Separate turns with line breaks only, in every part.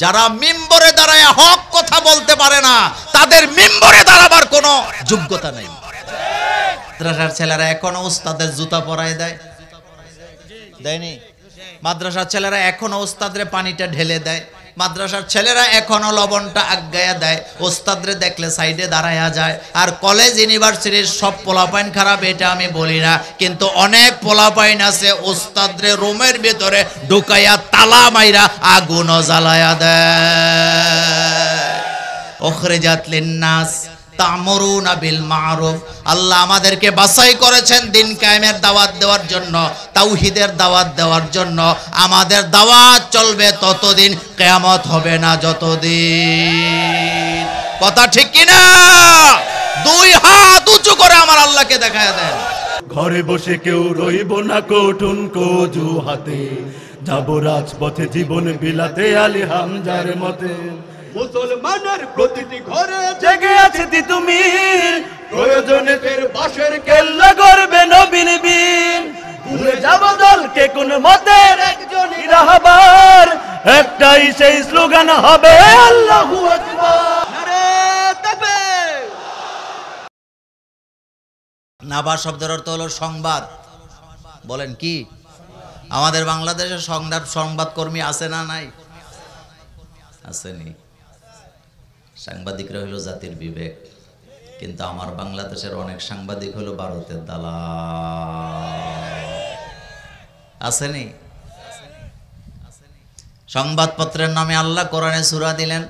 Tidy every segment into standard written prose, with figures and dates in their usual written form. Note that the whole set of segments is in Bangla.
যারা মিম্বরে দাঁড়ায় হক কথা বলতে পারে না, তাদের মিম্বরে দাঁড়াবার কোনো যোগ্যতা নেই। মাদ্রাসার ছেলেরা এখনো উস্তাদের জুতা পরায় দেয়, দেয়নি? মাদ্রাসার ছেলেরা এখনো উস্তাদরে পানিটা ঢেলে দেয়, মাদ্রাসার ছেলেরা এখনো লবণটা আগায়া দেয়, ওস্তাদরে দেখলে সাইডে দাঁড়ায়া যায়। আর কলেজ ইউনিভার্সিটির সব পোলাপাইন খারাপ এটা আমি বলি না, কিন্তু অনেক পোলাপাইন আছে ওস্তাদরে রুমের ভিতরে ঢুকাইয়া তালা মাইরা আগুনও জ্বালায়া দেয়। উখরিজাত লিন্নাস তা'মুরুনা বিল মা'রুফ। আল্লাহ আমাদেরকে বাছাই করেছেন দিন কায়েমের দাওয়াত দেওয়ার জন্য, তাওহীদের দাওয়াত দেওয়ার জন্য। আমাদের দাওয়াত চলবে ততদিন, কিয়ামত হবে না যতদিন। কথা ঠিক কি না? দুই হাত উঁচু করে আমার আল্লাহকে দেখায়া দেন।
ঘরে বসে কেউ রইব না কটুন কজু হাতে, যাব রাজপথে জীবন বিলাতে আলী হামজার মতে। মুসলমানের প্রতিটি ঘরে জেগে আছে তুমি, প্রয়োজনে ফের বাঁশের কেল্লা গড়বে নবীন বীর। ভুলে যাব দলকে কোন মতের একজনই রাহবার, একটাই সেই স্লোগান হবে আল্লাহু আকবার। নারে তাকবীর।
নাবা শব্দের অর্থ হলো সংবাদ। বলেন কি? আমাদের বাংলাদেশের সংবাদকর্মী আছে না নাই? আসেনি। সাংবাদিকরা হলো জাতির বিবেক, কিন্তু আমার বাংলাদেশের অনেক সাংবাদিক হলো ভারতের দালাল। আসেনি? সংবাদপত্রের নামে আল্লাহ কোরআনে সূরা দিলেন।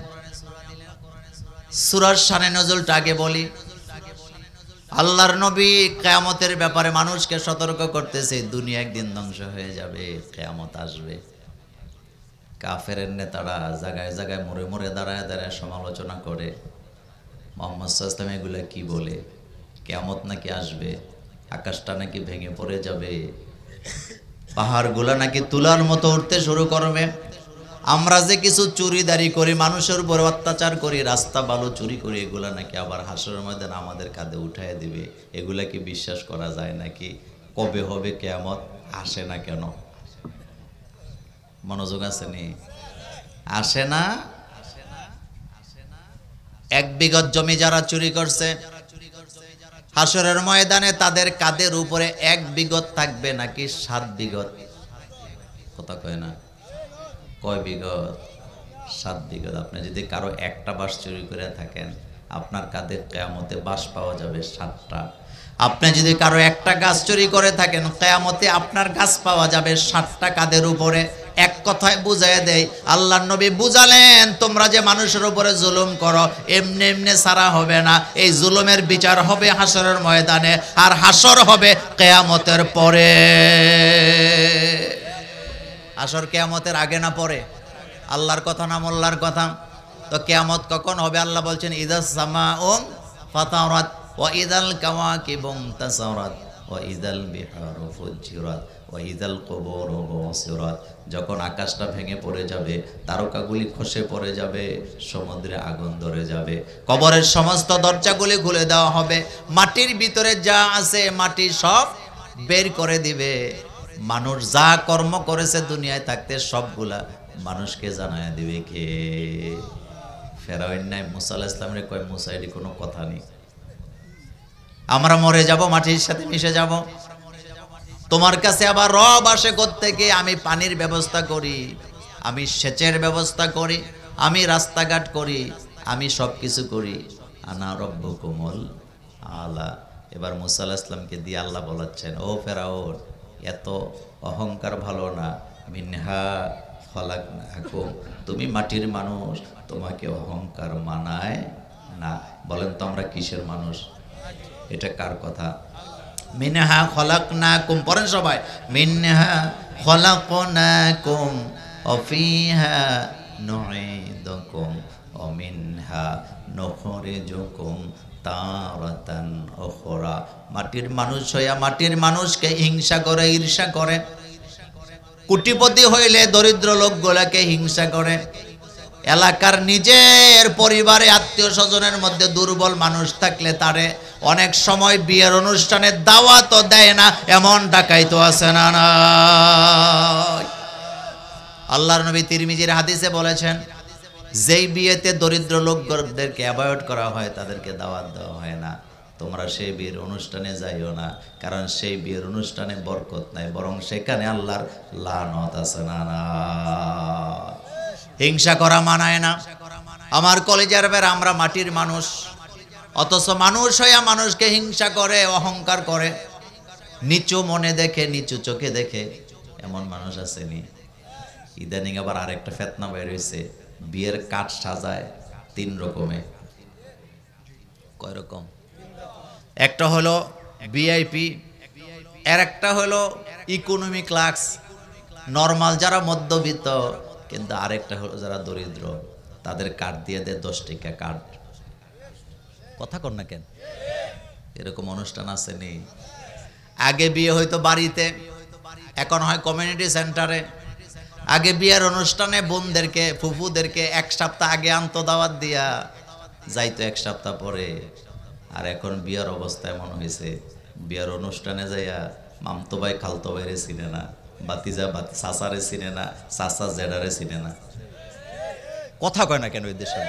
সূরার শানে নজুলটা আগে বলি। আল্লাহর নবী কিয়ামতের ব্যাপারে মানুষকে সতর্ক করতেছে, দুনিয়া একদিন ধ্বংস হয়ে যাবে, কিয়ামত আসবে। কাফেরের নেতারা জায়গায় জায়গায় মরে মরে দাঁড়ায় দাঁড়ায় সমালোচনা করে, মুহাম্মদ সাল্লাল্লাহু আলাইহি ওয়াসাল্লাম এগুলা কি বলে, কিয়ামত নাকি আসবে, আকাশটা নাকি ভেঙে পড়ে যাবে, পাহাড়গুলা নাকি তুলার মতো উঠতে শুরু করবে, আমরা যে কিছু চুরিদারি করি, মানুষের উপর অত্যাচার করি, রাস্তা বালু চুরি করি, এগুলা নাকি আবার হাসরের ময়দানে আমাদের কাঁধে উঠায় দিবে। এগুলা কি বিশ্বাস করা যায় নাকি? কবে হবে কিয়ামত? আসে না কেন? মনোযোগ আছে নি? আসে না। এক বিঘত জমি যারা চুরি করছে, হাসরের ময়দানে তাদের কাঁধের উপরে এক বিঘত থাকবে নাকি 7 বিঘত? কথা কয় না? কয় বিঘত? 7 বিঘত। আপনি যদি কারো একটা বাঁশ চুরি করে থাকেন, আপনার কাঁধে কিয়ামতে বাঁশ পাওয়া যাবে 7টা। আপনি যদি কারো একটা গাছ চুরি করে থাকেন, কিয়ামতে আপনার গাছ পাওয়া যাবে 7টা কাঁধের উপরে। এক কথায় বুঝায় দেয়, আল্লাহর নবী বুঝালেন, তোমরা যে মানুষের উপরে জুলুম করো, এমনি এমনি সারা হবে না। এই জুলুমের বিচার হবে হাসরের ময়দানে, আর হাসর হবে কিয়ামতের পরে। হাসর কিয়ামতের আগে না পরে? আল্লাহর কথা না মোল্লার কথা? তো কিয়ামত কখন হবে? আল্লাহ বলছেন, ইদাস সামাউন ফাতারাত ওয়া ইদাল কাওয়াকিবু তাসারাত ওয়া ইদাল বিহারু ফুজ্জিরাত ওয়া ইদাল কুবুরু বুসিরাত। যখন আকাশটা ভেঙে পড়ে যাবে, তারকাগুলি খসে পড়ে যাবে, সমুদ্রে আগুন ধরে যাবে, কবরের সমস্ত দরজাগুলি খুলে দেওয়া হবে, মাটির ভিতরে যা আছে মাটি সব বের করে দিবে। মানুষ যা কর্ম করেছে দুনিয়ায় থাকতে সবগুলা মানুষকে জানায় দিবে কে? ফেরাউন নাই মুসা আলাইহিস সালামের কয়, মুসা এর কোনো কথা নেই, আমরা মরে যাব, মাটির সাথে মিশে যাব। তোমার কাছে আবার রব আসে কোত্থেকে? আমি পানির ব্যবস্থা করি, আমি সেচের ব্যবস্থা করি, আমি রাস্তাঘাট করি, আমি সব কিছু করি। আনা রব্বুকুমুল আলা। এবার মুসা আলাইহিস সালামকে দিয়ে আল্লাহ বলাচ্ছেন, ও ফেরাউন, এত অহংকার ভালো না। মিনহা খলাকনাকুম, তুমি মাটির মানুষ, তোমাকে অহংকার মানায় না। বলেন তো আমরা কিসের মানুষ? এটা কার কথা? মিনহা খলাকনাকুম, পড়েন সবাই। মিনহা খলাকনাকুম ওয়া ফিহা নুঈদুকুম ওয়া মিনহা নুখরিজুকুম তারাতান উখরা। মাটির মানুষ হইয়া মাটির মানুষকে হিংসা করে, ঈর্ষা করে। কোটিপতি হইলে দরিদ্র লোকগুলাকে হিংসা করে। এলাকার নিজের পরিবারে আত্মীয় স্বজনের মধ্যে দুর্বল মানুষ থাকলে তারে অনেক সময় বিয়ের অনুষ্ঠানে দাওয়াতও দেয় না, এমন ডাকাইতো আছে না নাই? আল্লাহর নবী তিরমিজির হাদিসে বলেছেন, যেই বিয়েতে দরিদ্র লোকদেরকে অ্যাভয়েড করা হয়, তাদেরকে দাওয়াত দেওয়া হয় না, তোমরা সেই বিয়ের অনুষ্ঠানে যাইও না, কারণ সেই বিয়ের অনুষ্ঠানে বরকত নাই, বরং সেখানে আল্লাহর লানত আছে। না না, হিংসা করা মানায় না। আমার কলেজের বের, আমরা মাটির মানুষ, অথচ মানুষ হইয়া মানুষকে হিংসা করে, অহংকার করে, নিচু মনে দেখে, নিচু চোখে দেখে, এমন মানুষ আসেনি। ইদানিং আবার আরেকটা ফেতনা বের হয়েছে, বিয়ের কাঠ সাজায় 3 রকমে। কয় রকম? একটা হলো ভিআইপি, আর একটা হলো ইকোনমি ক্লাস, নরমাল যারা মধ্যবিত্ত, কিন্তু আরেকটা হলো যারা দরিদ্র, তাদের কাঠ দিয়ে দেয় 10 টাকা কাঠ। কথা কর না কেন? এরকম অনুষ্ঠান আসেনি? আগে বিয়ে হয়তো বাড়িতে, এখন হয় কমিউনিটি সেন্টারে। আগে বিয়ের অনুষ্ঠানে বোনদেরকে, ফুফুদেরকে 1 সপ্তাহ আগে আনতো দাওয়াত দিয়া, যাইতো 1 সপ্তাহ পরে। আর এখন বিয়ের অবস্থা এমন হয়েছে, বিয়ের অনুষ্ঠানে যাইয়া মামতো ভাই খালতো ভাইরে চিনে না, বাতিজা চাচারে চিনে না, চাচা জেডারে চিনে না। কথা কয় না কেন? ওই দেশে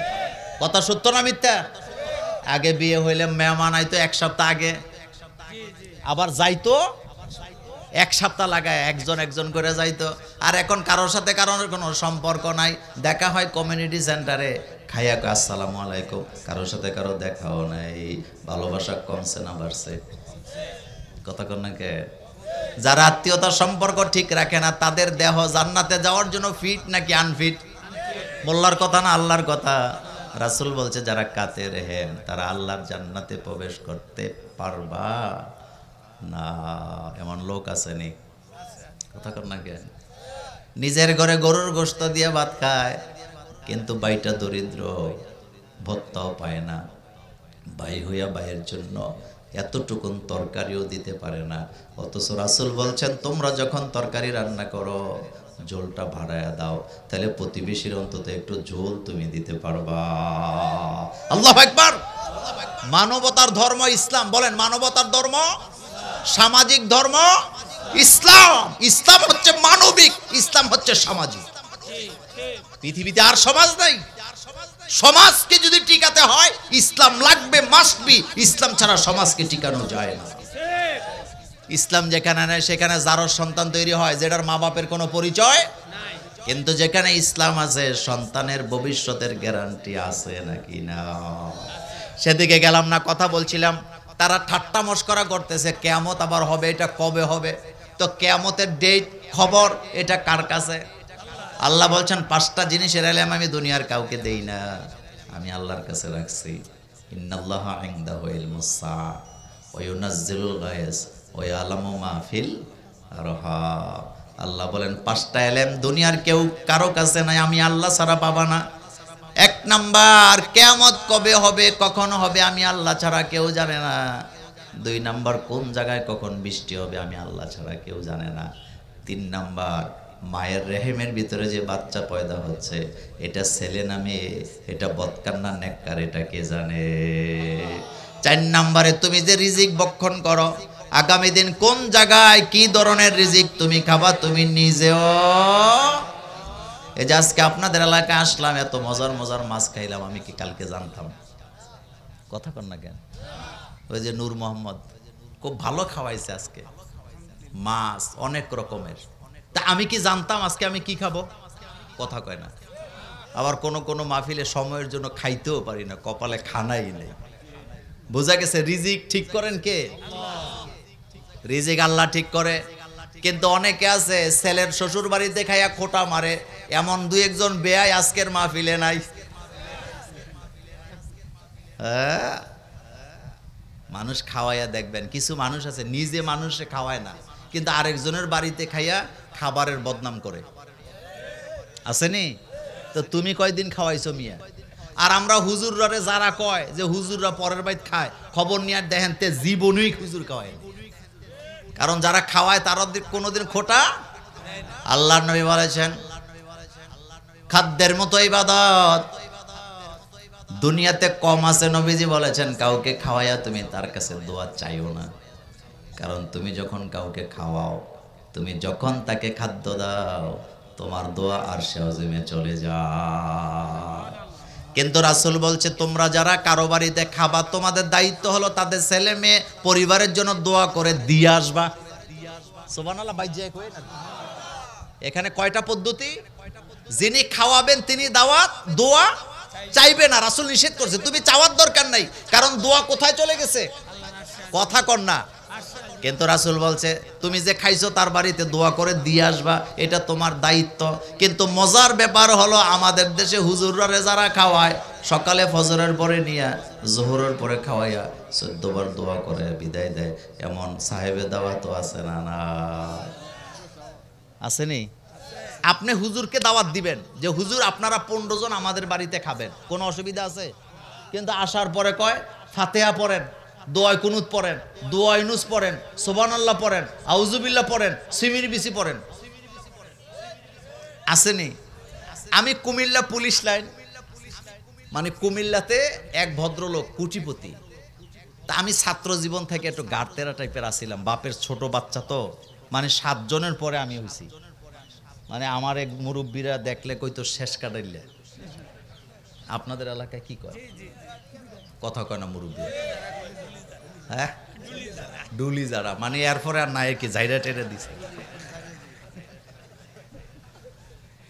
কথা সত্য না মিথ্যা? আগে বিয়ে হইলে মেহমান আইতো 1 সপ্তাহ আগে, আবার যাইতো 1 সপ্তাহ লাগায়, একজন একজন করে যাইতো। আর এখন কারোর সাথে কারোর কোনো সম্পর্ক নাই, দেখা হয় কমিউনিটি সেন্টারে, খাইয়া কয় আসসালামু আলাইকুম, কারোর সাথে কারো দেখাও নাই। ভালোবাসা কমছে না বাড়ছে? কথা কর না কে? যারা আত্মীয়তার সম্পর্ক ঠিক রাখে না, তাদের দেহ জান্নাতে যাওয়ার জন্য ফিট নাকি আনফিট? মোল্লার কথা না আল্লাহর কথা। রাসূল বলছে, যারা কাতে রেহেন, তারা আল্লাহর জান্নাতে প্রবেশ করতে পারবা না। এমন লোক আসেনি? কথা কর না কেন? নিজের ঘরে গরুর গোশত দিয়ে ভাত খায়, কিন্তু বাইটা দরিদ্র, ভত্তাও পায় না। ভাই হইয়া ভাইয়ের জন্য এতটুকুন তরকারিও দিতে পারে না। অথচ রাসূল বলছেন, তোমরা যখন তরকারি রান্না করো, ঝোলটা বাড়ায়া দাও, তাহলে প্রতিবেশীর অন্তত একটু ঝোল তুমি দিতে পারবা। আল্লাহু আকবার। মানবতার ধর্ম ইসলাম। বলেন, মানবতার ধর্ম, সামাজিক ধর্ম ইসলাম। ইসলাম হচ্ছে মানবিক, ইসলাম হচ্ছে সামাজিক। পৃথিবীতে আর সমাজ নাই। সমাজকে যদি টিকাতে হয়, ইসলাম লাগবে, মাস্ট বি। ইসলাম ছাড়া সমাজকে টিকানো যায় না। ইসলাম যেখানে নেই, সেখানে জারোর সন্তান তৈরি হয়, যেটার মা বাপের কোনো পরিচয় নাই। কিন্তু যেখানে ইসলাম আছে, সন্তানের ভবিষ্যতের গ্যারান্টি আছে নাকি না? সেদিকে গেলাম না, কথা বলছিলাম। তারা ঠাট্টা মস্করা করতেছে, কিয়ামত আবার হবে, এটা কবে হবে? তো কিয়ামতের ডেট, খবর, এটা কার কাছে? আল্লাহ বলছেন, 5টা জিনিসের ইলম আমি দুনিয়ার কাউকে দেই না, আমি আল্লাহর কাছে রাখছি। ইন্নাল্লাহা ইনদাহু ইলমুস সাআ ওয়া ইউনাজ্জিলুল গায়স ওয়া ইয়ালামু মা ফিল আরহাম। আল্লাহ বলেন, 5টা ইলম দুনিয়ার কেউ কারো কাছে নাই, আমি আল্লাহ ছাড়া পাবা না। 1 নাম্বার, কিয়ামত কবে হবে, কখন হবে, আমি আল্লাহ ছাড়া কেউ জানে না। 2 নাম্বার, কোন জায়গায় কখন বৃষ্টি হবে, আমি আল্লাহ ছাড়া কেউ জানে না। 3 নাম্বার, মায়ের রেহেমের ভিতরে যে বাচ্চা পয়দা হচ্ছে, এটা ছেলে না মেয়ে, এটা বদকার না নেককার, এটা কে জানে? 4 নাম্বারে, তুমি যে রিজিক ভক্ষণ করো, আগামী দিন কোন জায়গায় কি ধরনের রিজিক তুমি খাবা, তুমি নিজেও। এই যে আজকে আপনাদের এলাকায় আসলাম, এত মজার মজার মাছ খাইলাম, আমি কি কালকে জানতাম? কথা কর না কেন? ওই যে নূর মোহাম্মদ খুব ভালো খাওয়াইছে আজকে, মাছ অনেক রকমের। তা আমি কি জানতাম আজকে আমি কি খাবো? কথা কয় না। আবার কোন কোন মাহফিলে সময়ের জন্য খাইতেও পারি না, কপালে খানাই নেই। বোঝা গেছে রিজিক ঠিক করেন কে? রিজিক আল্লাহ ঠিক করে। কিন্তু অনেকে আছে ছেলের শ্বশুর বাড়িতে খাইয়া খোটা মারে, এমন 2-1 জন বেয়াই আজকের মাহফিলে নাই। মানুষ খাওয়াইয়া দেখবেন, কিছু মানুষ আছে নিজে মানুষে খাওয়ায় না, কিন্তু আরেকজনের বাড়িতে খাইয়া খাবারের বদনাম করে। আসেনি? তো তুমি কয়দিন খাওয়াইছো মিয়া? আর আমরা হুজুররা যারা কয় যে হুজুররা পরের বাইত খায়, খবর নিয়ে দেখেন তে জীবনই হুজুর খাওয়ায়। কারণ যারা খাওয়ায় তারা কোনোদিন খোটা। আল্লাহর নবী বলেছেন, খাদ্যের মতো ইবাদত দুনিয়াতে কম আছে। নবীজি বলেছেন, কাউকে খাওয়াইয়া তুমি তার কাছে দোয়া চাইও না, কারণ তুমি যখন কাউকে খাওয়াও, তুমি যখন তাকে খাদ্য দাও, তোমার দোয়া আরশে আযিমে চলে যায়। কিন্তু রাসূল বলছে তোমরা যারা কারো বাড়িতে খাবা তোমাদের দায়িত্ব হলো তাদের ছেলে মেয়ে পরিবারের জন্য দোয়া করে দিয়ে আসবা। সুবহানাল্লাহ। ভাই যে কই না এখানে কয়টা পদ্ধতি? যিনি খাওয়াবেন তিনি দাওয়াত দোয়া চাইবে না, রাসূল নিষেধ করছে। তুমি চাওয়ার দরকার নাই, কারণ দোয়া কোথায় চলে গেছে? কথা কর না। কিন্তু রাসূল বলছে তুমি যে খাইছো তার বাড়িতে দোয়া করে দিয়ে আসবা, এটা তোমার দায়িত্ব। কিন্তু মজার ব্যাপার হলো আমাদের দেশে হুজুররা যারা খাওয়ায় সকালে ফজরের পরে নিয়ে জোহরের পরে খাওয়াইয়া 14 বার দোয়া করে বিদায় দেয়, এমন সাহেবে দাওয়াতও আছে না? না আসেনি? আপনি হুজুরকে দাওয়াত দিবেন যে হুজুর আপনারা 15 জন আমাদের বাড়িতে খাবেন, কোনো অসুবিধা আছে? কিন্তু আসার পরে কয় ফাতিহা পড়েন, দোয়ায় কুনুত পড়েন, দোয়ায় নুস পড়েন, সুবহানাল্লাহ পড়েন, আউযুবিল্লাহ পড়েন, সিমির বিসি পড়েন। আসেনি? আমি কুমিল্লা পুলিশ লাইন, মানে কুমিল্লাতে এক ভদ্রলোক কোটিপতি, তা আমি ছাত্র জীবন থেকে একটু গাড়তেরা টাইপের আসছিলাম, বাপের ছোট বাচ্চা তো, মানে 7 জনের পরে আমি হইছি। মানে আমার এক মুরব্বীরা দেখলে কইতো শেষ কাটাইলে। আপনাদের এলাকায় কি কয়? কথা কয় না মুরব্বী? হ্যাঁ, ডুলি যারা, মানে এরপরে আর নাই কি জাইরা টেরে দিছে।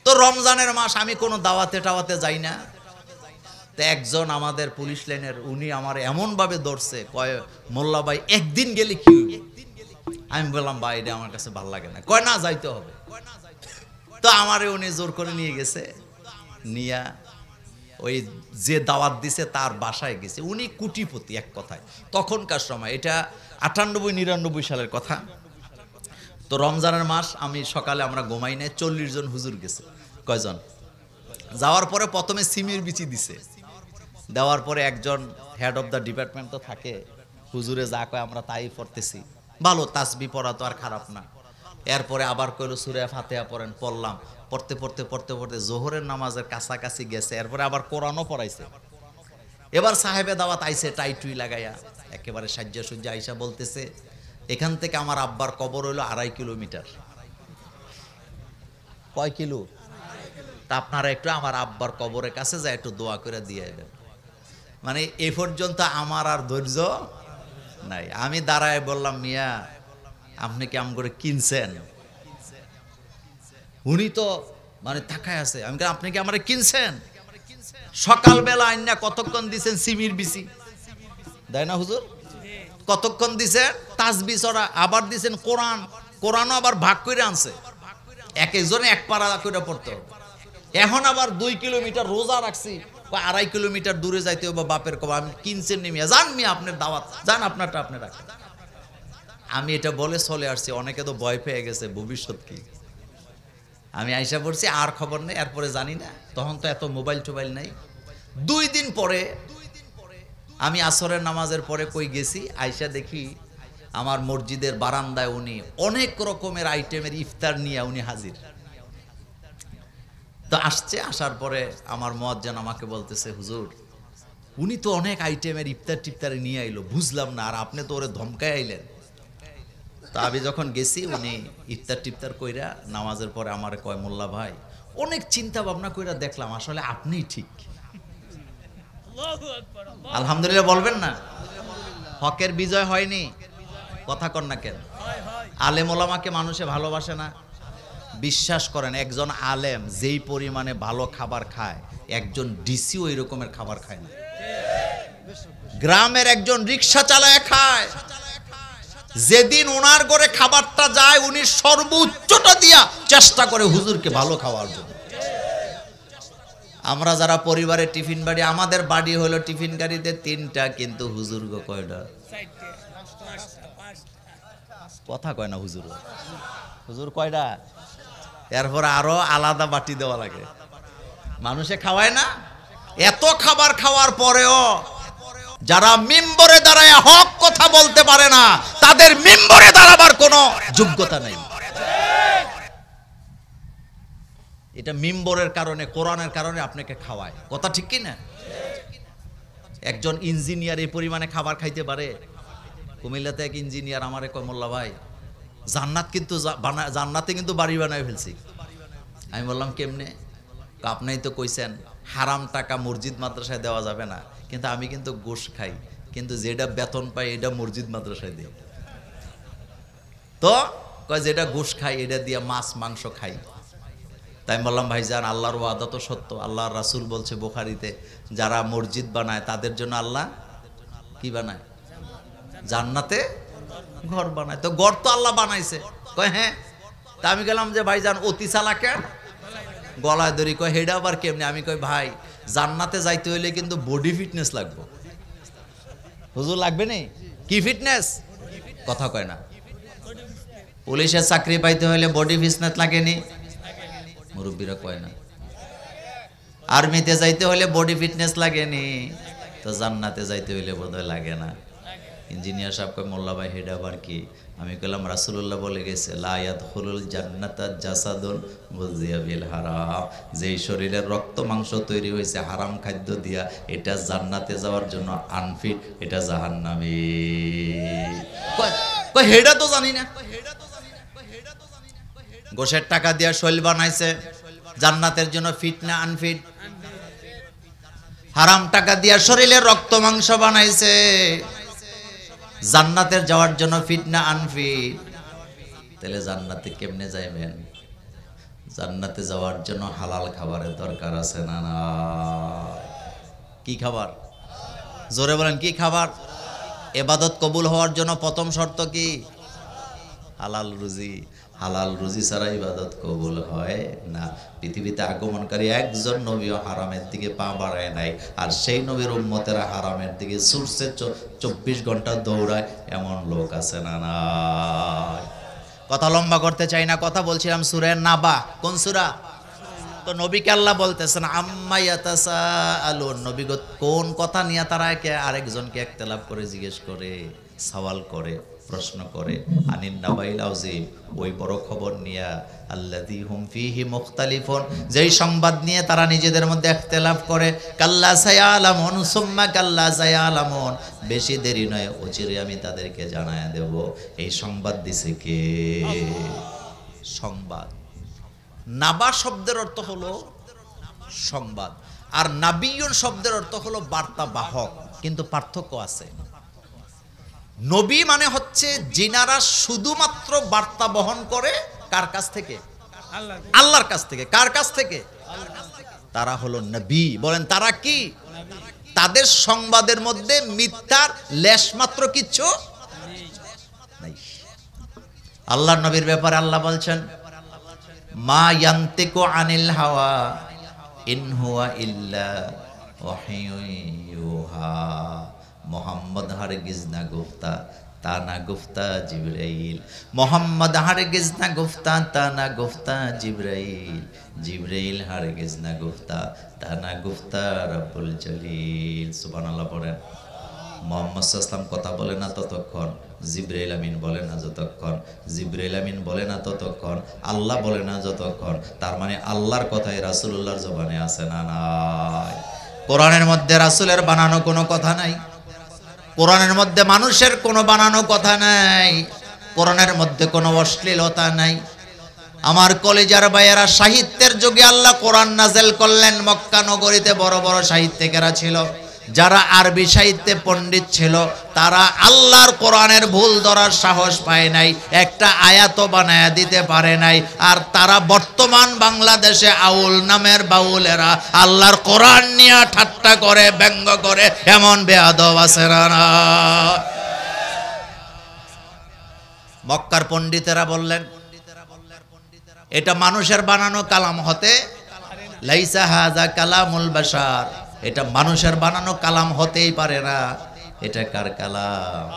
তো রমজানের মাস আমি কোনো দাওয়াতে টাওয়াতে যাই না। তো একজন আমাদের পুলিশ লাইনের উনি আমার এমন ভাবে ধরছে, কয় মোল্লা ভাই একদিন গেলে কি হইবে? আমি বললাম ভাই এটা আমার কাছে ভালো লাগে না। কয় না যাইতে হবে। তো আমারে উনি জোর করে নিয়ে গেছে, নিয়া ওই যে দাওয়াত দিছে তার বাসায় গেছে। উনি কোটিপতি এক কথায় তখনকার সময়, এটা 98-99 সালের কথা। তো রমজানের মাস, আমি সকালে আমরা ঘুমাই নাই, 40 জন হুজুর গেছে। কয়জন? যাওয়ার পরে প্রথমে সিমির বিচি দিছে, দেওয়ার পরে একজন হেড অফ দ্য ডিপার্টমেন্ট তো থাকে, হুজুরে যা কয় আমরা তাই পড়তেছি, ভালো তাসবিহ পড়া তো আর খারাপ না। এরপরে আবার কইলো সূরা ফাতিহা পড়েন, পড়লাম, পড়তে পড়তে পড়তে পড়তে জোহরের নামাজের কাছাকাছি গেছে, এরপরে আবার কোরআনও পড়াইছে। এবার সাহেবে দাওয়াত আইছে টাইটুই লাগাইয়া, একেবারে সাজ্জা সুজ্জা আইসা বলতেছে এখান থেকে আমার আব্বার কবর হইলো 2.5 কিলোমিটার। কয় কিলো? তা আপনারা একটু আমার আব্বার কবরের কাছে যায় একটু দোয়া করে দিয়ে দেন। মানে এই পর্যন্ত আমার আর ধৈর্য নাই। আমি দাঁড়ায় বললাম মিয়া আপনি কি আম করে কিনছেন? উনি তো মানে তাকায় আছে। আমি আপনি কি আমারে কিনছেন? সকালবেলা আইনা কতক্ষণ দিছেন সিমির বিসি, দেয় না হুজুর? কতক্ষণ দিছেন তাসবিহ চড়া, আবার দিছেন কোরআন, কোরআনও আবার ভাগ করে আনছে, এক একজনে এক পারা করে পড়তে হবে। এখন আবার 2 কিলোমিটার রোজা রাখছি, 2.5 কিলোমিটার দূরে যাইতে হবে। বাপের কবা আমি কিনছেন নি মিয়া, যান মিয়া আপনার দাওয়াত, যান আপনারটা আপনি রাখেন। আমি এটা বলে চলে আসছি, অনেকে তো ভয় পেয়ে গেছে ভবিষ্যৎ কি। আমি আইসা পড়ছি, আর খবর নেই। এরপরে জানি না, তখন তো এত মোবাইল টোবাইল নাই। 2 দিন পরে আমি আসরের নামাজের পরে কই গেছি, আইসা দেখি আমার মসজিদের বারান্দায় উনি অনেক রকমের আইটেমের ইফতার নিয়ে উনি হাজির। তো আসছে, আসার পরে আমার মুয়াজ্জিন আমাকে বলতেছে হুজুর উনি তো অনেক আইটেমের ইফতার টিফতারি নিয়ে আইলো, বুঝলাম না, আর আপনি তো ওরে ধমকায় আইলেন। তো আমি যখন গেছি উনি ইফতার টিফতার কইরা নামাজের পরে আমার কয় মোল্লা ভাই অনেক চিন্তা ভাবনা কইরা দেখলাম আসলে আপনিই ঠিক। আলহামদুলিল্লাহ বলবেন না? হকের বিজয় হয়নি? কথা কন না কেন? আলেম ওলামাকে মানুষে ভালোবাসে না? বিশ্বাস করেন একজন আলেম যেই পরিমাণে ভালো খাবার খায়, একজন ডিসি ওই রকমের খাবার খায় না। গ্রামের একজন রিক্সা চালায় খায়, যেদিন ওনার ঘরে খাবারটা যায় উনি সর্বোচ্চটা দিয়া চেষ্টা করে হুজুরকে ভালো খাওয়ার জন্য। আমরা যারা পরিবারে টিফিন বাড়ি, আমাদের বাড়ি হলো টিফিন গাড়িতে 3টা, কিন্তু হুজুর গো কয়টা? কথা কয় না হুজুর, হুজুর কয়টা? এরপর আরো আলাদা বাটি দেওয়া লাগে, মানুষে খাওয়ায় না। এত খাবার খাওয়ার পরেও যারা মিম্বরে দাঁড়ায় হক কথা বলতে পারে না, তাদের মিম্বরে দাঁড়াবার কোনো যোগ্যতা নেই। এটা মিম্বরের কারণে, কোরআনের কারণে আপনাকে খাওয়ায়। কথা ঠিক কি না? একজন ইঞ্জিনিয়ার এই পরিমাণে খাবার খাইতে পারে? কুমিল্লাতে এক ইঞ্জিনিয়ার আমারে কয় মোল্লা ভাই জান্নাত কিন্তু জান্নাতে কিন্তু বাড়ি বানায় ফেলছি। আমি বললাম কেমনে? আপনিই তো কইছেন হারাম টাকা মসজিদ মাদ্রাসায় দেওয়া যাবে না, কিন্তু আমি কিন্তু ঘুষ খাই, কিন্তু যেটা বেতন পাই এটা মসজিদ মাদ্রাসায় দিই। তো কয় যেটা ঘুষ খাই এটা দিয়ে মাছ মাংস খাই। তাই বললাম ভাইজান, আল্লাহর ওয়াদা তো সত্য। আল্লাহর রাসূল বলছে বুখারীতে, যারা মসজিদ বানায় তাদের জন্য আল্লাহ কি বানায়? জান্নাতে ঘর বানায়। তো ঘর তো আল্লাহ বানাইছে। কয় হ্যাঁ। তা আমি গেলাম যে ভাইজান অতি চালাকে গলায় ধরি, কয় হেডা আবার কেমনি? আমি কই ভাই, জান্নাতে যাইতে হইলে কিন্তু বডি ফিটনেস লাগবে। হুজুর লাগবে নি? কি ফিটনেস? কথা কয় না। পুলিশের চাকরি পাইতে হইলে বডি ফিটনেস লাগেনি? মুরব্বীরা কয় না। আর্মিতে যাইতে হলে বডি ফিটনেস লাগেনি? তো জান্নাতে যাইতে হইলে বোধহয় লাগে না। ইঞ্জিনিয়ার সাহেব কয় মোল্লা ভাই হেডা আবার কি? আমি কইলাম রাসূলুল্লাহ বলে গেছে, লা ইয়াদখুলুল জান্নাতা জাসাদুন গুযিয়া বিল হারাম। যেই শরীরের রক্ত মাংস তৈরি হয়েছে হারাম খাদ্য দিয়া, এটা জান্নাতে যাওয়ার জন্য আনফিট, এটা জাহান্নামী। কয় হেডা তো জানি না। গোশের টাকা দিয়া শৈল বানাইছে, জান্নাতের জন্য ফিট না আনফিট? হারাম টাকা দিয়া শরীরের রক্ত মাংস বানাইছে, জান্নাতের যাওয়ার জন্য ফিট না আনফিট? তাহলে জান্নাতে কেমনে যাইবেন? জান্নাতে যাওয়ার জন্য হালাল খাবারের দরকার আছে না? না। কি খাবার? জোরে বলেন, কি খাবার? ইবাদত কবুল হওয়ার জন্য প্রথম শর্ত কি? হালাল রুজি। হালাল রুজি ছাড়া ইবাদত কবুল হয় না। পৃথিবীতে আগমনকারী একজন নবীও হারামের দিকে পা বাড়ায় নাই, আর সেই নবীর উম্মতেরা হারামের দিকে ছুটছে, 24 ঘন্টা দৌড়ায়, এমন লোক আছে না? না। কথা লম্বা করতে চাই না, কথা বলছিলাম সূরা নাবা। কোন সূরা? তো নবীকে আল্লাহ বলতেছেন আম্মা ইয়াতাসাআলুন, নবী কোন কথা নিয়ে তারা একে আরেকজনকে ইখতিলাফ করে জিজ্ঞেস করে, সওয়াল করে, প্রশ্ন করে। আনিন নাবাইল আযীম, ওই বড় খবর নিয়া, আল্লাযী হুম ফীহি মুখতালিফুন, যেই সংবাদ নিয়ে তারা নিজেদের মধ্যে ইখতিলাফ করে। কাল্লা সায়ালামুন সুম্মা কাল্লা সায়ালামুন, বেশি দেরি নয়, অচিরে আমি তাদেরকে জানায়া দেব। এই সংবাদ দিছে কে? সংবাদ। নাবা শব্দের অর্থ হলো সংবাদ, আর নাবিয়ুন শব্দের অর্থ হলো বার্তা বাহক, কিন্তু পার্থক্য আছে। নবী মানে হচ্ছে যিনারা শুধুমাত্র বার্তা বহন করে, কার কাছ থেকে? আল্লাহর কাছ থেকে। কার কাছ থেকে? তারা হলো নবী। বলেন তারা কি? তাদের সংবাদের মধ্যে মিথ্যার লেশমাত্র কিচ্ছু নাই। আল্লাহর নবীর ব্যাপারে আল্লাহ বলছেন, মা ইয়ান্তিকু আনিল হাওয়া ইন হুয়া ইল্লা ওয়াহিয়ুন ইউহা। মোহাম্মদ হারগিজ না গুফতা, তা না গুফতা জিবরাইল। মোহাম্মদ হারগিজ না গুফতা, তা না গুফতা জিবরাইল। জিবরাইল হারগিজ না গুফতা, তা না গুফতা রব্বুল জলিল। সুবহানাল্লাহ পড়েন। মুহাম্মদ সাল্লাল্লাহু আলাইহি ওয়াসাল্লাম কথা বলে না ততক্ষণ, জিবরাইল আমিন বলে না যতক্ষণ, জিবরাইল আমিন বলে না ততক্ষণ, আল্লাহ বলে না যতক্ষণ। তার মানে আল্লাহর কথাই রাসূলুল্লাহর জবানে আছে না নাই? কোরআনের মধ্যে রাসূলের বানানো কোনো কথা নাই, কোরআনের মধ্যে মানুষের কোনো বানানো কথা নাই, কোরআনের মধ্যে কোনো অশ্লীলতা নাই। আমার কলেজার ভাইয়েরা, সাহিত্যের যুগে আল্লাহ কোরআন নাযিল করলেন। মক্কা নগরীতে বড় বড় সাহিত্যিকেরা ছিল, যারা আরবি সাহিত্যে পণ্ডিত ছিল, তারা আল্লাহর কোরআনের ভুল ধরার সাহস পায় নাই, একটা আয়াতও বানায়া দিতে পারে নাই। আর তারা বর্তমান বাংলাদেশে আউল নামের বাউলেরা আল্লাহর কোরআন নিয়ে ঠাট্টা করে, ব্যঙ্গ করে, এমন বেয়াদব আছে না? মক্কার পণ্ডিতেরা বললেন, এটা মানুষের বানানো কালাম হতে, লাইসা হাযা কালামুল বাশার, এটা মানুষের বানানো কালাম হতেই পারে না। এটা কার কালাম?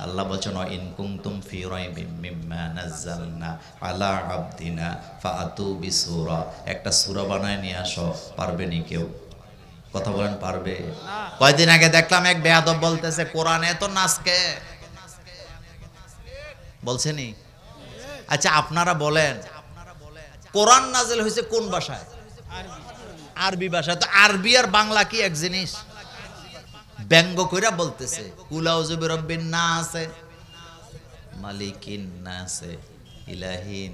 আল্লাহ বলছেন, ইন কুনতুম ফি রাইবিম মিম্মা নাযালনা আলা আবদিনা ফাআতু বিসূরা। একটা সূরা বানায় নিয়ে আসো। পারবে নি কেউ? কথা বলেন, পারবে? কয়দিন আগে দেখলাম এক বেয়াদব বলতেছে, কোরআনে এত নাচকে বলছেনি। আচ্ছা আপনারা বলেন, কোরআন নাযিল হয়েছে কোন ভাষায়? আরবি ভাষা। তো আরবি আর বাংলা কি এক জিনিস? ব্যঙ্গ কইরা বলতেছে, কুল আউযু বিরাব্বিন নাস, মালিকিন নাস, ইলাহিন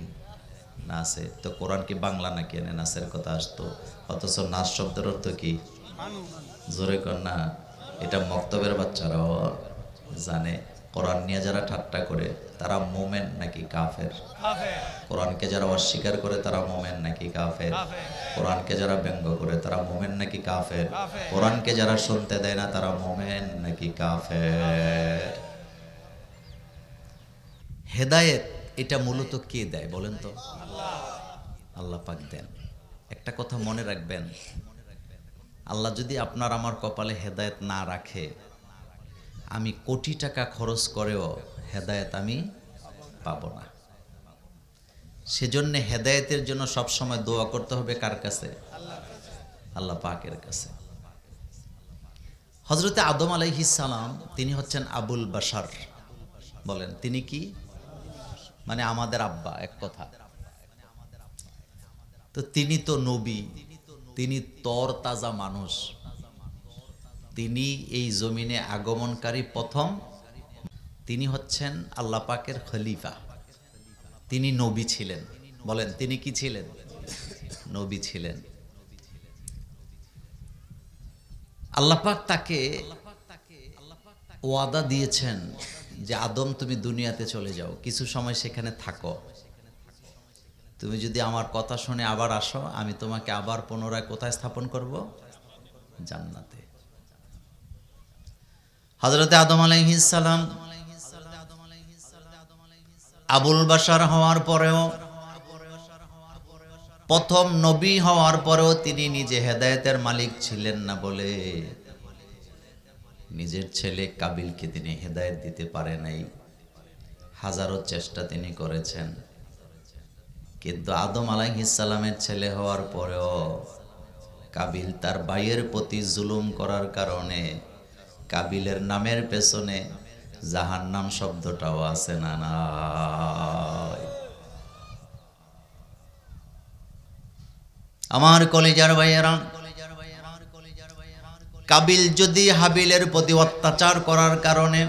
নাচে। তো কোরআন কি বাংলা নাকি? এনে নাচের কথা আসতো, অথচ নাচ শব্দের অর্থ কি? জোরে কর না। এটা মক্তবের বাচ্চারাও জানে। কোরআন নিয়ে যারা ঠাট্টা করে তারা মোমেন নাকি কাফের? কোরআনকে যারা অস্বীকার করে তারা মোমেন নাকি কাফের? কোরআনকে যারা ব্যঙ্গ করে তারা মোমেন নাকি কাফের? কোরআনকে যারা শুনতে দেয় না তারা মোমেন নাকি কাফের? হেদায়েত এটা মূলত কে দেয় বলেন তো? আল্লাহ পাক দেন। একটা কথা মনে রাখবেন, আল্লাহ যদি আপনার আমার কপালে হেদায়েত না রাখে, আমি কোটি টাকা খরচ করেও হেদায়েত আমি পাবো না। সেজন্য হেদায়েতের জন্য সবসময় দোয়া করতে হবে কার কাছে? আল্লাহ পাকের কাছে। হযরতে আদম আলাইহিস সালাম তিনি হচ্ছেন আবুল বাশার। বলেন তিনি কি? মানে আমাদের আব্বা এক কথা। তো তিনি তো নবী, তিনি তর তাজা মানুষ, তিনি এই জমিনে আগমনকারী প্রথম, তিনি হচ্ছেন আল্লাহ পাকের খলিফা, তিনি নবী ছিলেন। বলেন তিনি কি ছিলেন? নবী ছিলেন। আল্লাহ পাক তাকে ওয়াদা দিয়েছেন যে আদম তুমি দুনিয়াতে চলে যাও, কিছু সময় সেখানে থাকো, তুমি যদি আমার কথা শুনে আবার আসো আমি তোমাকে আবার পুনরায় কোথায় স্থাপন করব? জান্নাতে। হযরতে আদম আলাইহিস সালাম আবুল বাশার হওয়ার পরেও, প্রথম নবী হওয়ার পরেও তিনি নিজে হেদায়েতের মালিক ছিলেন না বলে নিজের ছেলে কাবিলকে তিনি হেদায়েত দিতে পারে নাই। হাজারো চেষ্টা তিনি করেছেন, কিন্তু আদম আলাইহিস সালামের ছেলে হওয়ার পরেও কাবিল তার ভাইয়ের প্রতি জুলুম করার কারণে কাবিলের নামের পেছনে জাহান্নাম শব্দটাও আছে না নাই? আমার কলিজার ভাইয়েরা, কাবিল যদি হাবিলের প্রতি অত্যাচার করার কারণে,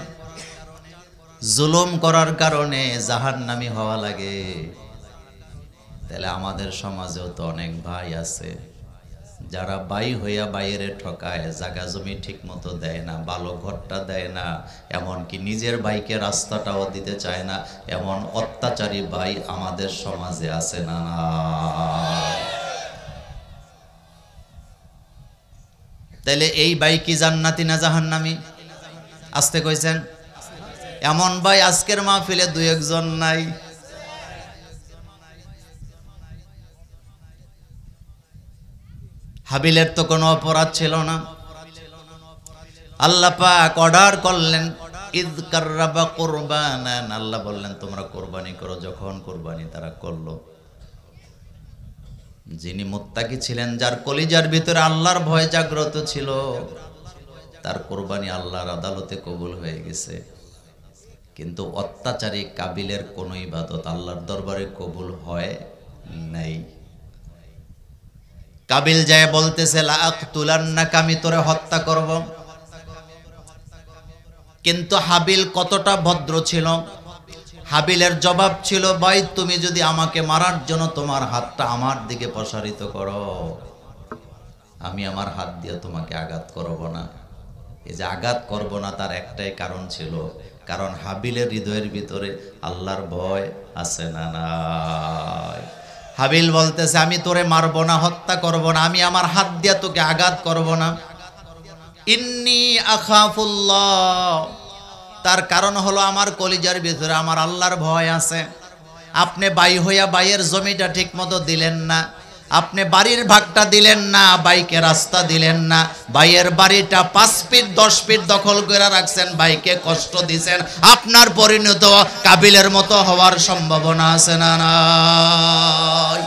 জুলুম করার কারণে জাহান্নামী হওয়া লাগে, তাহলে আমাদের সমাজেও তো অনেক ভাই আছে যারা ভাই হইয়া বাইরে ঠকায়, জায়গা জমি ঠিক মতো দেয় না, ভালো ঘরটা দেয় না, এমনকি নিজের ভাইকে রাস্তাটাও দিতে চায় না। এমন অত্যাচারী ভাই আমাদের সমাজে আছে না? তাহলে এই ভাই কি জান্নাতি না জাহান্নামী? আসতে কইছেন? এমন ভাই আজকের মাহফিলে দুই একজন নাই। হাবিলের তো কোনো অপরাধ ছিল না। আল্লাহ পাক অর্ডার করলেন ইদ কাররাবা কুরবানান, আল্লাহ বললেন তোমরা কুরবানি করো। যখন কুরবানি তারা করলো, যিনি মুত্তাকি ছিলেন, যার কলিজার ভিতরে আল্লাহর ভয় জাগ্রত ছিল, তার কুরবানি আল্লাহর আদালতে কবুল হয়ে গেছে। কিন্তু অত্যাচারী কাবিলের কোনো ইবাদত আল্লাহর দরবারে কবুল হয় নাই। কাবিল যায় বলতেছে লা আকতুলান্নাকা, আমি তোরে হত্যা করব। কিন্তু হাবিল কতটা ভদ্র ছিল, হাবিলের জবাব ছিল ভাই তুমি যদি আমাকে মারার জন্য তোমার হাতটা আমার দিকে প্রসারিত করো, আমি আমার হাত দিয়ে তোমাকে আঘাত করব না। এই যে আঘাত করব না তার একটাই কারণ ছিল, কারণ হাবিলের হৃদয়ের ভিতরে আল্লাহর ভয় আছে না নাই? হাবিল বলতেছে আমি তোরে মারবো না, হত্যা করব না, আমি আমার হাত দিয়ে তোকে আঘাত করব না। ইন্নী আখাফুল্লাহ, তার কারণ হলো আমার কলিজার ভিতরে আমার আল্লাহর ভয় আছে। আপনি বাই হইয়া বাইয়ের জমিটা ঠিক মতো দিলেন না, আপনি বাড়ির ভাগটা দিলেন না, বাইকে রাস্তা দিলেন না, বাইয়ের বাড়িটা 5 ফিট 10 ফিট দখল করে রাখছেন, বাইকে কষ্ট দিছেন। আপনার পরিণত কাবিলের মতো হওয়ার সম্ভাবনা আছে না নাই?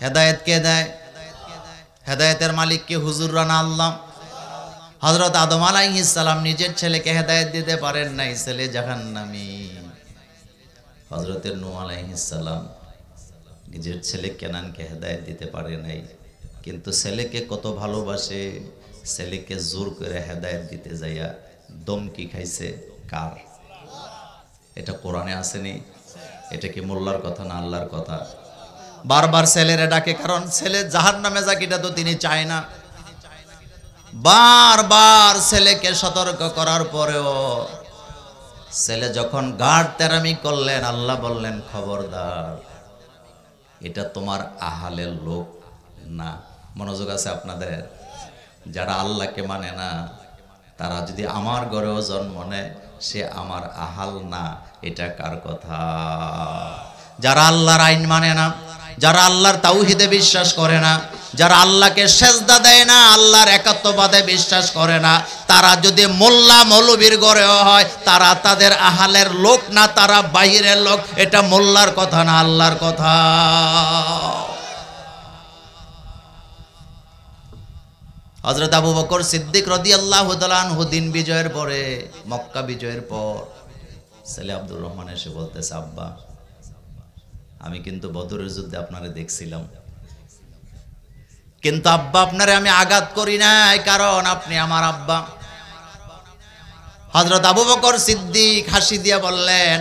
হেদায়েত কে দেয়? হেদায়েতের মালিক কে? হুজুররা না আল্লাহ? হযরত আদম আলাইহিস সালাম নিজের ছেলেকে হেদায়েত দিতে পারেন নাই, ছেলে জাহান্নামী। হযরত নূহ আলাইহিস সালাম নিজের ছেলে কেনানকে হেদায়েত দিতে পারে নাই, কিন্তু ছেলেকে কত ভালোবাসে, ছেলেকে জোর করে হেদায়েত দিতে যাইয়া দমকি খাইছে কার? এটা কোরআনে আসেনি? এটা কি মোল্লার কথা না আল্লাহর কথা? বারবার ছেলেরে ডাকে, কারণ ছেলে জাহান্নামে যাক এটা তো তিনি চায় না। বারবার ছেলেকে সতর্ক করার পরেও ছেলে যখন গাঢ় তেরামি করলেন, আল্লাহ বললেন খবরদার, এটা তোমার আহালের লোক না। মনোযোগ আছে আপনাদের? যারা আল্লাহকে মানে না তারা যদি আমার ঘরেও জন্ম নেয়, সে আমার আহাল না। এটা কার কথা? যারা আল্লাহর আইন মানে না, যারা আল্লাহর তাওহীদে বিশ্বাস করে না, যারা আল্লাহকে সেজদা দেয় না, আল্লাহর একাত্মবাদে বিশ্বাস করে না, তারা যদি মোল্লা মৌলবীর ঘরেও হয়, তারা তাদের আহালের লোক না, তারা বাহিরের লোক। এটা মোল্লার কথা না আল্লাহর কথা। হযরত আবু বকর সিদ্দিক রাদিয়াল্লাহু তাআলা আনহু দিন বিজয়ের পরে, মক্কা বিজয়ের পর ছেলে আব্দুর রহমান এসে বলতেছে, আব্বা আমি কিন্তু বদরের যুদ্ধে আপনারে দেখছিলাম, কিন্তু আব্বা আপনারে আমি আঘাত করি নাই, কারণ আপনি আমার আব্বা। হযরত আবু বকর সিদ্দিক হাসি দিয়া বললেন,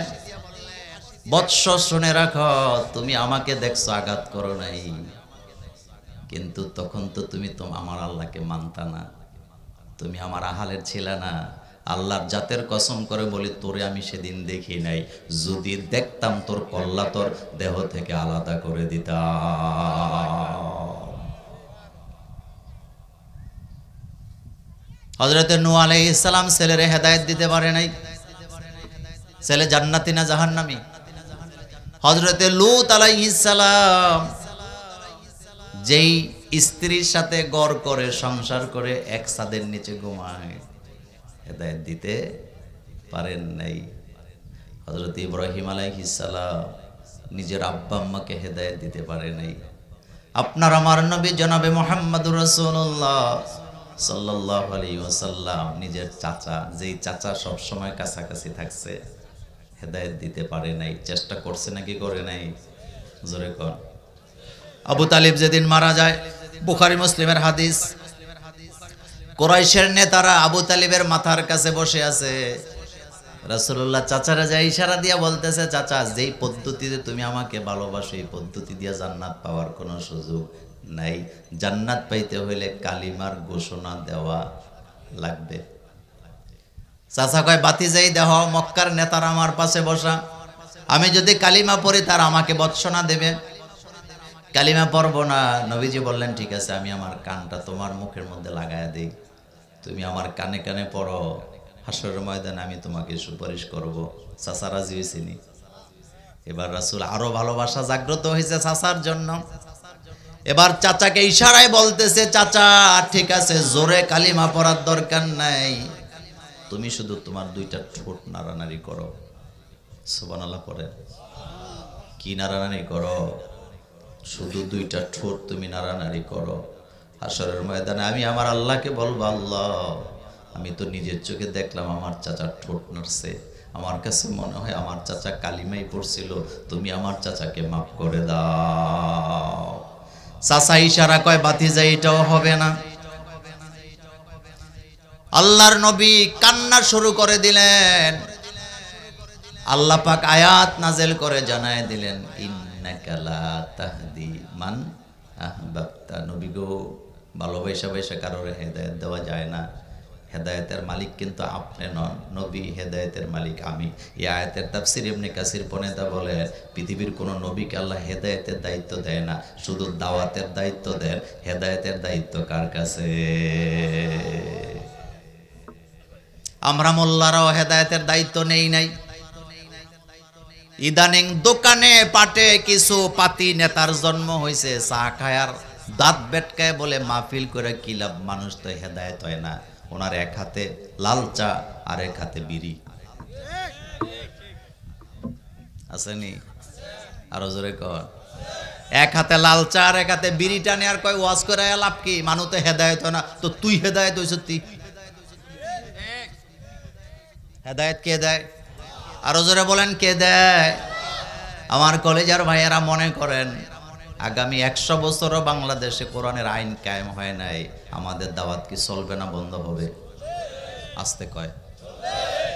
বৎস শুনে রাখো, তুমি আমাকে দেখছো আঘাত করো নাই, কিন্তু তখন তো তুমি আমার আল্লাহকে মানতা না, তুমি আমার আহালের ছিলে না। আল্লাহর জাতের কসম করে বলি, তোরে আমি সেদিন দেখি নাই, যদি দেখতাম তোর কল্লা তোর দেহ থেকে আলাদা করে দিতাম। হযরত নূহ আলাইহিস সালাম ছেলেরে হেদায়েত দিতে পারে নাই, ছেলে জান্নাতি না জাহান্নামী? হযরত লূত আলাইহিস সালাম যেই স্ত্রীর সাথে গড় করে সংসার করে এক ছাদের নিচে ঘুমায়, হেদায়েত দিতে পারেন নাই। হযরত ইব্রাহিম আলাইহিস সালাম নিজের আব্বা আম্মাকে হেদায়েত দিতে পারে নাই। আপনার আমার নবী জনাবে মুহাম্মদুর রাসূলুল্লাহ সাল্লাল্লাহু আলাইহি ওয়াসাল্লাম নিজের চাচা, যেই চাচা সব সময় কাছাকাছি থাকছে, হেদায়েত দিতে পারে নাই। চেষ্টা করছে নাকি করে নাই? জোরে কোন। আবু তালিব যেদিন মারা যায়, বুখারী মুসলিমের হাদিস, কুরাইশের নেতারা আবু তালিবের মাথার কাছে বসে আছে। রাসূলুল্লাহ চাচারা যায় ইশারা দিয়া বলতেছে, চাচা যেই পদ্ধতিতে তুমি আমাকে ভালোবাসো, এই পদ্ধতি দিয়া জান্নাত পাওয়ার কোনো সুযোগ নাই। জান্নাত পাইতে হইলে কালিমার ঘোষণা দেওয়া লাগবে। চাচা কয়, বাতি যাই দেহ, মক্কার নেতারা আমার পাশে বসা, আমি যদি কালিমা পড়ি তারা আমাকে বৎসনা দেবে, কালিমা পড়ব না। নবীজি বললেন, ঠিক আছে, আমি আমার কানটা তোমার মুখের মধ্যে লাগায়া দিই, তুমি আমার কানে কানে পড়ো, হাসরের ময়দানে আমি তোমাকে সুপারিশ করব। চাচা রাজি হয়েছিনি। এবার রাসূল আরো ভালোবাসা জাগ্রত হয়েছে চাচার জন্য। এবার চাচাকে ইশারায় বলতেছে, চাচা ঠিক আছে, জোরে কালিমা পড়ার দরকার নাই, তুমি শুধু তোমার দুইটা ঠোঁট নাড়ানাড়ি করো। সুবহানাল্লাহ পড়ে। কি নাড়ানাড়ি করো? শুধু দুইটা ঠোঁট তুমি নাড়ানাড়ি করো। হাসরের ময়দানে আমি আমার আল্লাহকে বলবো, আল্লাহ আমি তো নিজের চোখে দেখলাম আমার চাচার ঠোঁট নাড়ছে, আমার কাছে মনে হয় আমার চাচা কালিমাই পড়ছিল, তুমি আমার চাচাকে মাফ করে দাও। চাচা ইশারা কয়, বাতিজা এটাও হবে না। আল্লাহর নবী কান্না শুরু করে দিলেন। আল্লাহ পাক আয়াত নাজেল করে জানায় দিলেন, ইন্নাকা লা তাহদি মান আহবাবতা। নবী গো, ভালোবাসা বাইসা কারোর হেদায়েত দেওয়া যায় না। হেদায়েতের মালিক কিন্তু আপনি নন, নবী হেদায়েতের মালিক আমি। এই আয়াতের তাফসীর ইবনে কাসির প্রণেতা বলে, পৃথিবীর কোনো নবীকে আল্লাহ হেদায়েতের দায়িত্ব দেয় না, শুধু দাওয়াতের দায়িত্ব দেন। হেদায়েতের দায়িত্ব কার কাছে? আমরা মোল্লারাও হেদায়েতের দায়িত্ব নেই নাই। ইদানিং দোকানে পাটে কিছু পাতি নেতার জন্ম হয়েছে, চা খায়ার দাঁত বেটকায় বলে মাহফিল করে কি লাভ? মানুষ তো হেদায়েত হয় না। ওনার এক হাতে লাল চা আর এক হাতে বিড়ি আসেনি? আরো জোরে কর। এক হাতে লাল চা আর এক হাতে বিড়ি টানে আর কয় ওয়াজ করে লাভ কি? মানুষ তো হেদায়েত হয় না। তো তুই হেদায়েত হইছ? তুই হেদায়েত কে দেয়? আরো জোরে বলেন, কে দেয়? আমার কলেজার ভাইয়েরা মনে করেন আগামী 100 বছরও বাংলাদেশে কোরআনের আইন কায়েম হয় নাই, আমাদের দাওয়াত কি চলবে না বন্ধ হবে? আসতে কয়,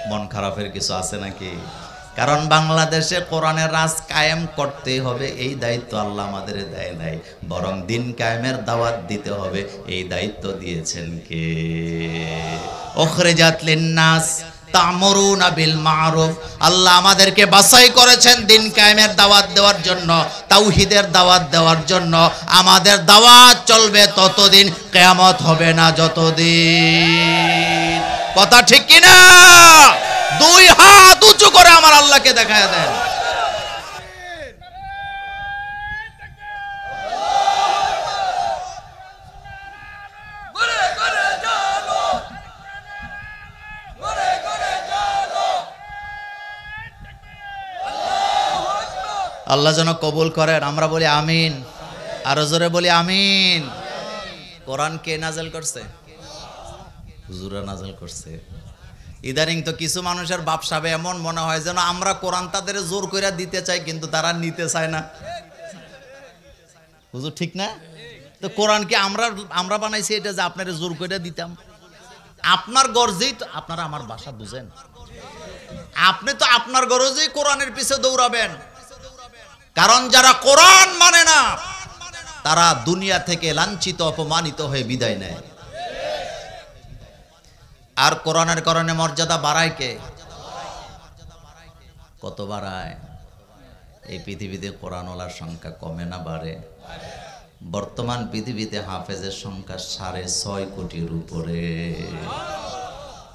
মন খারাপের কিছু আছে নাকি? কারণ বাংলাদেশে কোরআনের রাজ কায়েম করতে হবে, এই দায়িত্ব আল্লাহ আমাদের দেয় নাই, বরং দিন কায়েমের দাওয়াত দিতে হবে, এই দায়িত্ব দিয়েছেন কে? উখরিজাত লিন্নাস তা'মুরুনা বিল মা'রুফ। আল্লাহ আমাদেরকে বাছাই করেছেন দিন কায়েমের দাওয়াত দেওয়ার জন্য, তাওহীদের দাওয়াত দেওয়ার জন্য। আমাদের দাওয়াত চলবে ততদিন, কিয়ামত হবে না যতদিন। কথা ঠিক কি না? দুই হাত উঁচু করে আমার আল্লাহকে দেখায় দেন। আল্লাহ যেন কবুল করেন, আমরা বলি আমিন, আরো জোরে বলি আমিন। কোরআন কে নাযিল করছে? হুজুরা নাযিল করছে। ইদানিং তো কিছু মানুষের ব্যবসাবে এমন মনে হয় যেন আমরা কোরআন তাদের জোর করে দিতে চাই, কিন্তু তারা নিতে চায় না। হুজুর ঠিক না? তো কোরআন কি আমরা বানাইছি এটা যে আপনারা জোর করে দিতাম? আপনার গর্জেই তো আপনারা আমার ভাষা বুঝেন, আপনি তো আপনার গরজেই কোরআনের পিছে দৌড়াবেন। কারণ যারা কোরআন মানে না তারা দুনিয়া থেকে লাঞ্ছিত অপমানিত হয়ে বিদায় নেয়। আর কোরআনের কারণে মর্যাদা বাড়ায় কে? কত বাড়ায়? এই পৃথিবীতে কোরআনওয়ালার সংখ্যা কমে না বাড়ে? বর্তমান পৃথিবীতে হাফেজের সংখ্যা 6.5 কোটির উপরে।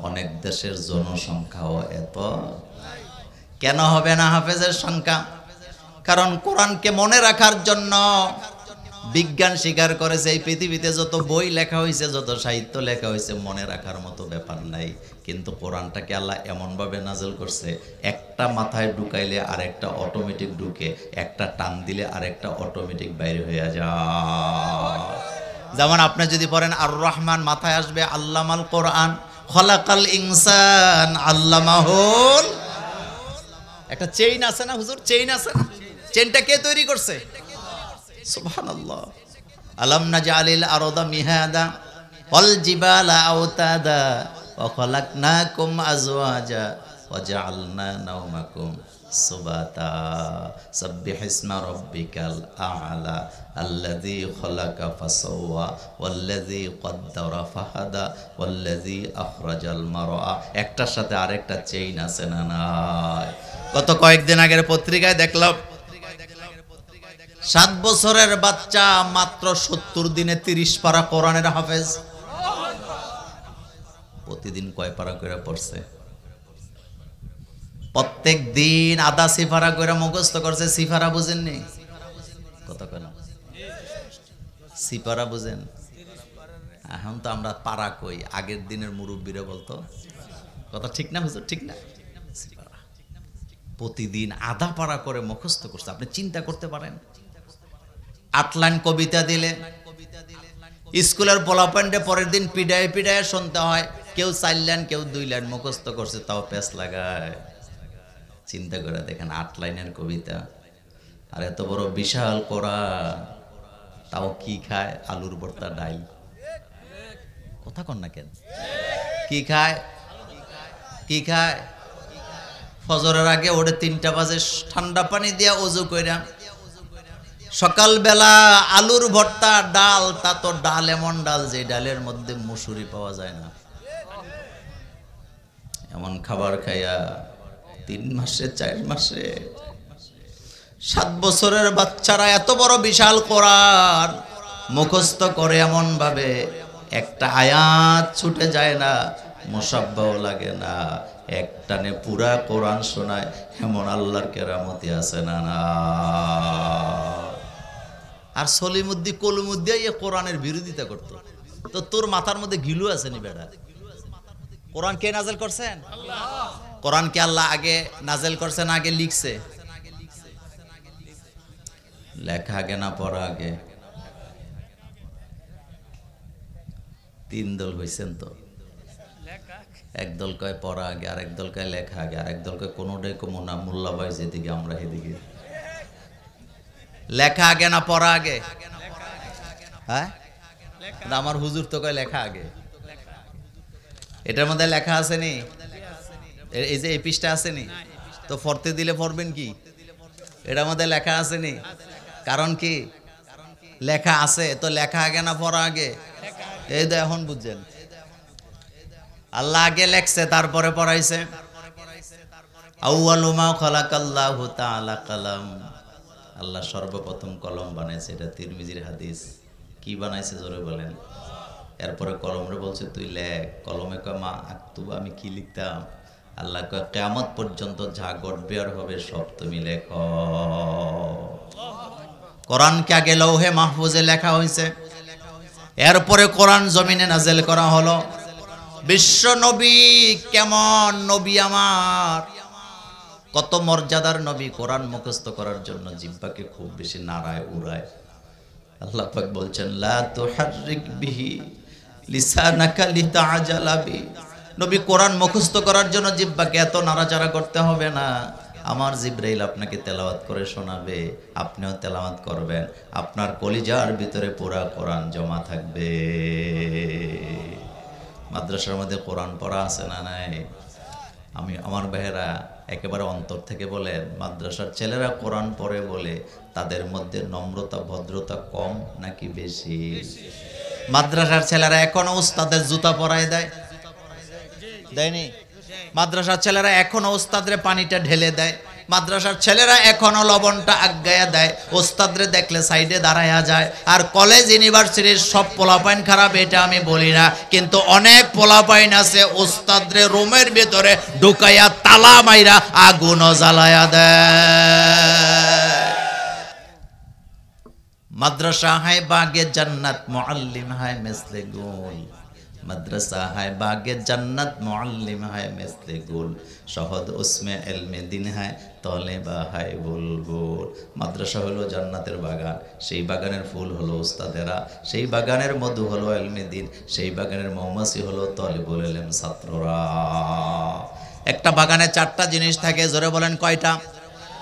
অনেক দেশের জনসংখ্যাও এত। কেন হবে না হাফেজের সংখ্যা? কারণ কোরআনকে মনে রাখার জন্য বিজ্ঞান স্বীকার করেছে এই পৃথিবীতে যত বই লেখা হয়েছে, যত সাহিত্য লেখা হয়েছে, মনে রাখার মতো ব্যাপার নাই। কিন্তু কোরআনটাকে আল্লাহ এমনভাবে নাযিল করছে, একটা মাথায় ঢুকাইলে আরেকটা অটোমেটিক ঢুকে, একটা টান দিলে আরেকটা অটোমেটিক বাইরে হয়ে যায়। যেমন আপনি যদি পড়েন আর রহমান, মাথায় আসবে আল্লামাল কোরআন, খলাকাল ইনসান আল্লামাহুল। একটা চেইন আছে না হুজুর? চেইন আছে না? চেইনটা কে তৈরি করছে? সুবহানাল্লাহ। আলাম নাজআলিল আরদা মিহাদা ওয়াল জিবালা আওতাদা ওয়া খালাকনাকুম আজওয়াজা ওয়া জাআলনা নাওমাকুম সুবাতা সাব্বিহিসমা রাব্বিকাল আ'লা আল্লাযী খালাকা ফাসাওয়া ওয়াল্লাযী কদ্দারা ফাহাদা ওয়াল্লাযী আখরাজাল মারআ। একটার সাথে আরেকটা চেইন আছে না নাই? গত কয়েকদিন আগের পত্রিকায় দেখলাম 7 বছরের বাচ্চা মাত্র 70 দিনে 30 পারা কোরআনের হাফেজ। প্রতিদিন কয় পারা করে পড়ছে? প্রত্যেক দিন আধা সিফারা করে মুখস্থ করছে। সিফারা বুঝেননি? কথা কয় না, সিফারা বুঝেন? এখন তো আমরা পারা কই, আগের দিনের মুরব্বীরা বলতো। কথা ঠিক না হুজুর? ঠিক না? প্রতিদিন আধা পারা করে মুখস্থ করছে। আপনি চিন্তা করতে পারেন, 8 লাইন কবিতা দিলে স্কুলের পোলাপান্ডে পরের দিন পিডায় পিডায় শুনতে হয়। কেউ 4 লাইন, কেউ 2 লাইন মুখস্থ করছে, তাও পেস লাগায়। চিন্তা করে দেখেন, 8 লাইনের কবিতা আর এত বড় বিশাল কোরআন, তাও কি খায়? আলুর ভর্তা, ডাইল। কথা কন না কেন? কি খায়? কি খায়? ফজরের আগে ওরে 3টা বাজে ঠান্ডা পানি দিয়া ওযু কইরা সকালবেলা আলুর ভর্তা, ডাল। তা তো ডাল এমন ডাল যে ডালের মধ্যে মুসুরি পাওয়া যায় না। এমন খাবার খাইয়া 3 মাসে 4 মাসে 7 বছরের বাচ্চারা এত বড় বিশাল কোরআন মুখস্থ করে এমন ভাবে একটা আয়াত ছুটে যায় না, মুসাব্বাও লাগে না, একটানে পুরা কোরআন শোনায়। এমন আল্লাহর কেরামতি আছে না? না। আর সলিমুদ্দি কলুমুদ্দি এই কোরআনের বিরোধিতা করতো। তো তোর মাথার মধ্যে গিলু আছে নি বেটা? কোরআন কে নাযিল করছেন? আল্লাহ। কোরআন কে আল্লাহ আগে নাযিল করছেন, আগে লিখছে? লেখা আগে না পড়া আগে? 3 দল হইছেন তো। এক দল কয় পড়া আগে, আরেক দল কয় লেখা আগে, আরেক দল কয় কোনোটাই কমো না, মোল্লা ভাই যেদিকে আমরা সেদিকে। লেখা আগে না পড়া আগে? হ্যাঁ, আমার হুজুর তো কয় লেখা আগে। এটার মধ্যে লেখা আছে নি? এই যে এই পৃষ্ঠা আছে নি? তো পড়তে দিলে পড়বেন কি? এটা আমাদের লেখা আছে নি? কারণ কি লেখা আছে, তো লেখা আগে না পড়া আগে? এই তো এখন বুঝছেন, আল্লাহ আগে লেখছে তারপরে পড়াইছে। আউয়ালু মা খালাকাল্লাহু তাআলা কালাম, আল্লাহ সর্বপ্রথম কলম বানাইছে, এটা তিরমিজির হাদিস। কি বানাইছে জোরে বলেন? এরপরে কলমরে বলছে তুই লেখ। কলমে কয় মা আক্তুবা, আমি কি লিখতাম? আল্লাহ কয় কিয়ামত পর্যন্ত যা ঘটবে আর হবে সব তুমি লেখো। কোরআনকে আগে লৌহে মাহফুজে লেখা হয়েছে, এরপরে কোরআন জমিনে নাজেল করা হলো। বিশ্ব নবী কেমন নবী আমার, কত মর্যাদার নবী, কোরআন মুখস্থ করার জন্য জিহ্বাকে খুব বেশি নাড়ায় উড়ায়। আল্লাহ পাক বলছেন লা তুহাররিক বিহি লিসানাকা লিতাআজালা বি, নবী কোরআন মুখস্থ করার জন্য জিহ্বাকে এত নাড়াচাড়া করতে হবে না। আমার জিবরাইল আপনাকে তেলাওয়াত করে শোনাবে, আপনিও তেলাওয়াত করবেন, আপনার কলিজার ভিতরে পুরা কোরআন জমা থাকবে। মাদ্রাসার মধ্যে কোরআন পড়া আছে না নাই? আমি আমার ভাইয়েরা একেবারে অন্তর থেকে বলেন, মাদ্রাসার ছেলেরা কোরআন পড়ে বলে তাদের মধ্যে নম্রতা ভদ্রতা কম নাকি বেশি? মাদ্রাসার ছেলেরা এখনো উস্তাদের জুতা পরায় দেয়, দেয়নি? মাদ্রাসার ছেলেরা এখনো উস্তাদরে পানিটা ঢেলে দেয়, মাদ্রাসার ছেলেরা এখনো লবণটা আগায়া দেয়, ওস্তাদরে দেখলে সাইডে দাঁড়ায়া যায়। আর কলেজ ইউনিভার্সিটির সব পোলাপাইন খারাপ এটা আমি বলি না, কিন্তু অনেক পোলাপাইন আছে ওস্তাদরে রুমের ভিতরে ঢুকাইয়া তালা মাইরা আগুনও জ্বালায়া দেয়। মাদ্রাসা হায় বাগে জান্নাত, মুআল্লিম হায় মিসলে গুল। মাদ্রাসা হায় বাগে জান্নাত, মুআল্লিম হায় মিসলে গুল। শহদ উসমে ইলমে দিন হায়, তলেবা হায় বুলবুল। মাদ্রাসা হলো জান্নাতের বাগান, সেই বাগানের ফুল হলো উস্তাদেরা, সেই বাগানের মধু হলো ইলমে দিন, সেই বাগানের মৌমাছি হলো তলেবুল ইলম ছাত্ররা। একটা বাগানে চারটা জিনিস থাকে, জোরে বলেন কয়টা?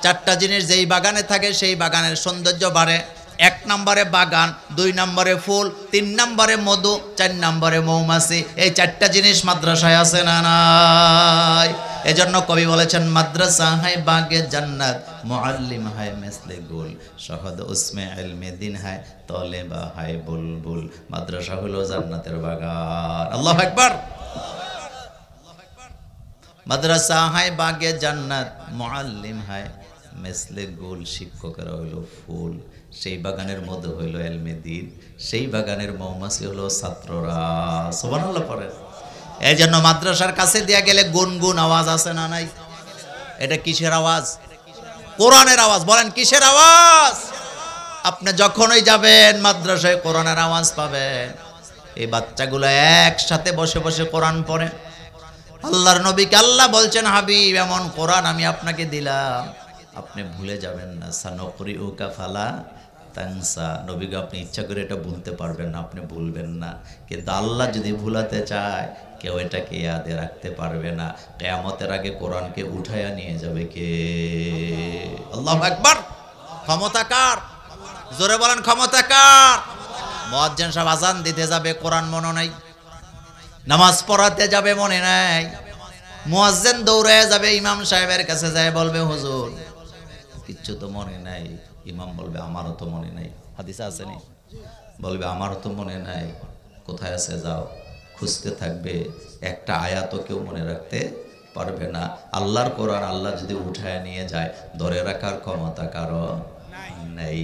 চারটা জিনিস যেই বাগানে থাকে সেই বাগানের সৌন্দর্য বাড়ে। 1 নম্বরে বাগান, 2 নম্বরে ফুল, 3 নম্বরে মধু, 4 নম্বরে মৌমাছি। এই চারটা জিনিস মাদ্রাসায় আছে না নাই? এজন্য কবি বলেছেন মাদ্রাসা হায় বাগে জান্নাত, মুআল্লিম হায় মিসলে গুল। শহদ উসমে ইলমে দিন হায়, তলেবা হায় বুলবুল। মাদ্রাসা হলো জান্নাতের বাগান। আল্লাহু আকবার। মাদ্রাসা হায় বাগে জান্নাত, মুআল্লিম হায় মিসলে গুল। শিক্ষকেরা হইল ফুল, সেই বাগানের মধ্যে হইল ইলমে দিন, সেই বাগানের মৌমাছি হলো ছাত্ররা। সুবহানাল্লাহ পড়েন। এই জন্য মাদ্রাসার কাছে দিয়া গেলে গুনগুন আওয়াজ আছে না নাই? এটা কিসের আওয়াজ? কোরআনের আওয়াজ। বলেন কিসের আওয়াজ? আপনি যখনই যাবেন মাদ্রাসায় কোরআনের আওয়াজ পাবেন। এই বাচ্চাগুলো একসাথে বসে বসে কোরআন পড়ে। আল্লাহর নবীকে আল্লাহ বলছেন হাবিব এমন কোরআন আমি আপনাকে দিলাম, আপনি ভুলে যাবেন না। সানুকরিউকা ফালা তানসা। নবীকে আপনি ইচ্ছা করে এটা ভুলতে পারবেন না, আপনি ভুলবেন না। কিন্তু আল্লাহ যদি ভুলাতে চায় কেউ এটাকে ইয়াদে রাখতে পারবে না। কিয়ামতের আগে কোরআনকে উঠায়া নিয়ে যাবে কে? আল্লাহু আকবার। ক্ষমতা কার? জোরে বলেন ক্ষমতা কার? মুয়াজ্জিন সাহেব আজান দিতে যাবে, কোরআন মনে নাই। নামাজ পড়াতে যাবে, মনে নাই। মুয়াজ্জিন দৌড়ে যাবে ইমাম সাহেবের কাছে, যায় বলবে হুজুর কিচ্ছু তো মনে নাই। ইমাম বলবে আমারও তো মনে নাই। হাদিসে আছে নি? বলবে আমারও তো মনে নাই। কোথায় আছে যাও, খুঁজতে থাকবে। একটা আয়াতও কেউ মনে রাখতে পারবে না। আল্লাহর কোরআন আল্লাহ যদি উঠায় নিয়ে যায়, ধরে রাখার ক্ষমতা কারো নেই।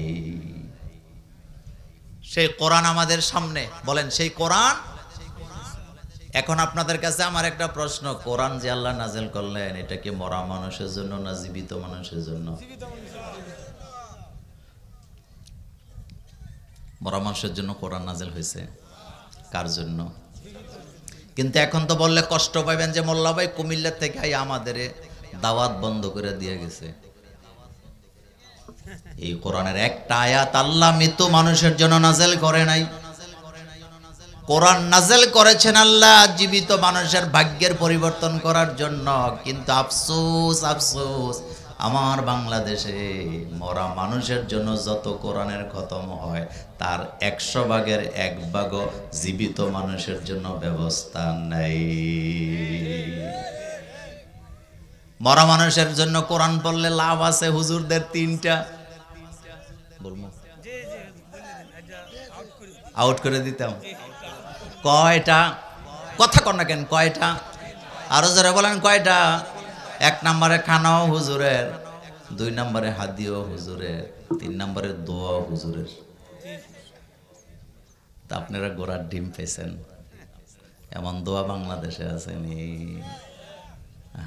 সেই কোরআন আমাদের সামনে। বলেন সেই কোরআন। এখন আপনাদের কাছে আমার একটা প্রশ্ন, কোরআন যে আল্লাহ নাজিল করলেন এটা কি মরা মানুষের জন্য না জীবিত মানুষের জন্য? মরা মানুষের জন্য কোরআন নাজিল হয়েছে। কার জন্য? কিন্তু এখন তো বললে কষ্ট পাবেন যে মোল্লা ভাই কুমিল্লা থেকে আমাদের দাওয়াত বন্ধ করে দিয়ে গেছে। এই কোরআনের একটা আয়াত আল্লাহ মৃত মানুষের জন্য নাজিল করে নাই। কোরআন নাজিল করেছেন আল্লাহ জীবিত মানুষের ভাগ্যের পরিবর্তন করার জন্য। কিন্তু আফসোস আফসোস, আমার বাংলাদেশে মরা মানুষের জন্য যত কোরআনের খতম হয় তার 100 ভাগের 1 ভাগও জীবিত মানুষের জন্য ব্যবস্থা নাই। মরা মানুষের জন্য কোরআন পড়লে লাভ আছে হুজুরদের 3টা, বলবো আউট করে দিতাম। কয়টা? কথা কন না কেন, কয়টা? আরো জোরে বলেন কয়টা? 1 নম্বরে খানাও হুজুরের, 2 নম্বরে হাদিও হুজুরের, 3 নম্বরে দোয়া হুজুরের। তা আপনারা গোড়ার ডিম পেয়েছেন, এমন দোয়া বাংলাদেশে আসেনি।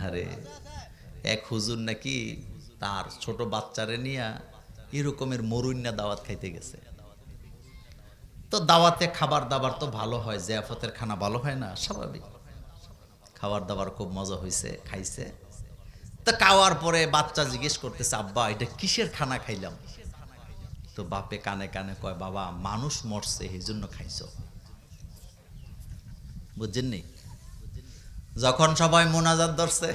আরে এক হুজুর নাকি তার ছোট বাচ্চারে নিয়ে এরকমের মরুন্না দাওয়াত খাইতে গেছে। তো দাওয়াতে খাবার দাবার তো ভালো হয়, জিয়াফতের খানা ভালো হয় না, স্বাভাবিক। খাবার দাবার খুব মজা হয়েছে, খাইছে। তো খাওয়ার পরে বাচ্চা জিজ্ঞেস করতেছে, আব্বা এটা কিসের খানা খাইলাম? তো বাপে কানে কানে কয়, বাবা মানুষ মরছে এই জন্য খাইছ। বুঝছেন নি? যখন সবাই মোনাজাত ধরছে,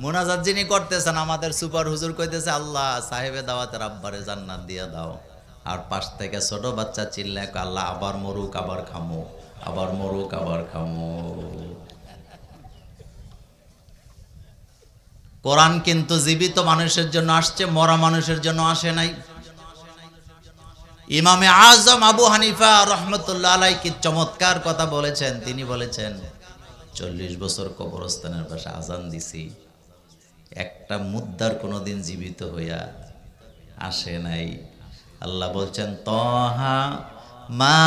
মোনাজাত যিনি করতেছেন আমাদের সুপার হুজুর কইতেছে, আল্লাহ সাহেবে দাওয়াতের আব্বারে জান্নাত দিয়া দাও। আর পাশ থেকে ছোট বাচ্চা চিল্লায়, আল্লাহ আবার মরুক আবার খামো, আবার মরুক আবার খামো। কোরআন কিন্তু জীবিত মানুষের জন্য আসছে, মরা মানুষের জন্য আসে নাই। ইমামে আজম আবু হানিফা রহমতুল্লাহ আলাইহি কি চমৎকার কথা বলেছেন। তিনি বলেছেন, 40 বছর কবরস্থানের পাশে আজান দিছি, একটা মুদ্দার কোনোদিন জীবিত হইয়া আসে নাই। আল্লাহ বলছেন, তহা মা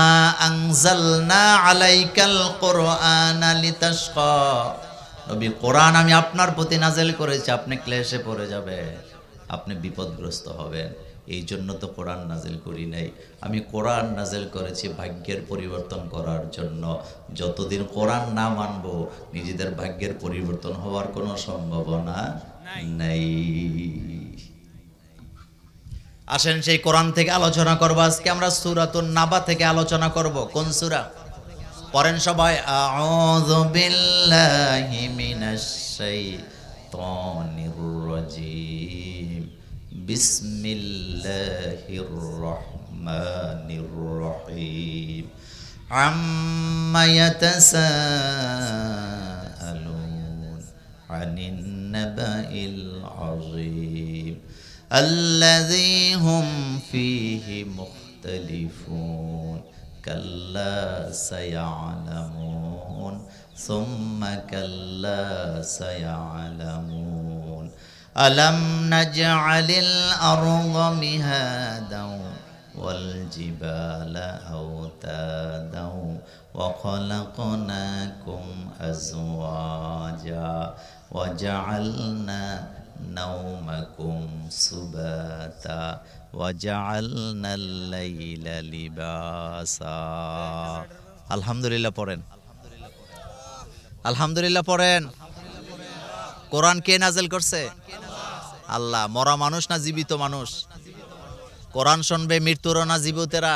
আনজালনা আলাইকাল কুরআনা লিতাশকা। নবী, কোরআন আমি আপনার প্রতি নাযিল করেছি, আপনি ক্লেশে পড়ে যাবে, আপনি বিপদগ্রস্ত হবেন, এই জন্য তো কোরআন নাযিল করি নাই। আমি কোরআন নাযিল করেছি ভাগ্যের পরিবর্তন করার জন্য। যতদিন কোরআন না মানব, নিজেদের ভাগ্যের পরিবর্তন হওয়ার কোনো সম্ভাবনা নাই। আসেন সেই কোরআন থেকে আলোচনা করব। আজকে আমরা সূরাতুন নাবা থেকে আলোচনা করব। কোন সূরা? পড়েন সবাই, আউযু বিল্লাহি মিনাশ শাইতানির রাজিম, বিসমিল্লাহির রহমানির রহিম। আম্মা ইয়াতাসাআলুন আনিন নাবাইল আযীম الذي هم فيه مختلفون كلا سيعلمون ثم كلا سيعلمون ألم نجعل الأرض مهادا والجبال أوتادا وخلقناكم أزواجا وجعلنا نومكم سباتا وجعلنا الليل لباسا। আলহামদুলিল্লাহ পড়েন, আলহামদুলিল্লাহ পড়েন। কোরআন কে নাযিল করছে? আল্লাহ। মরা মানুষ না জীবিত মানুষ? কোরআন শুনবে মৃত্যুরা না জীবিতরা?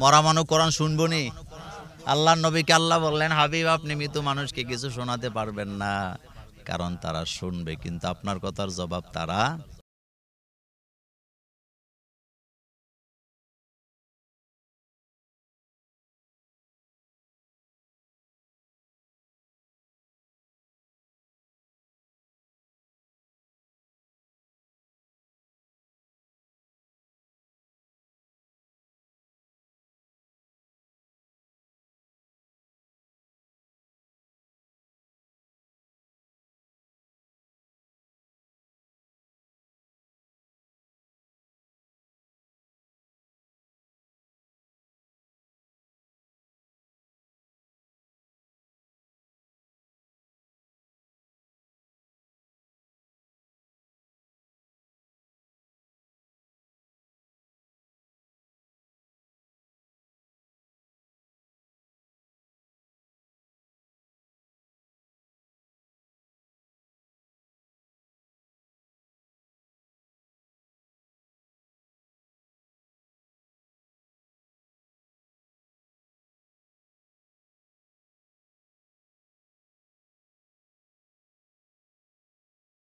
মরা মানুষ কোরআন শুনবো নি? আল্লাহর নবীকে আল্লাহ বললেন, হাবিব আপনি মৃত মানুষকে কিছু শোনাতে পারবেন না, কারণ তারা শুনবে কিন্তু আপনার কথার জবাব তারা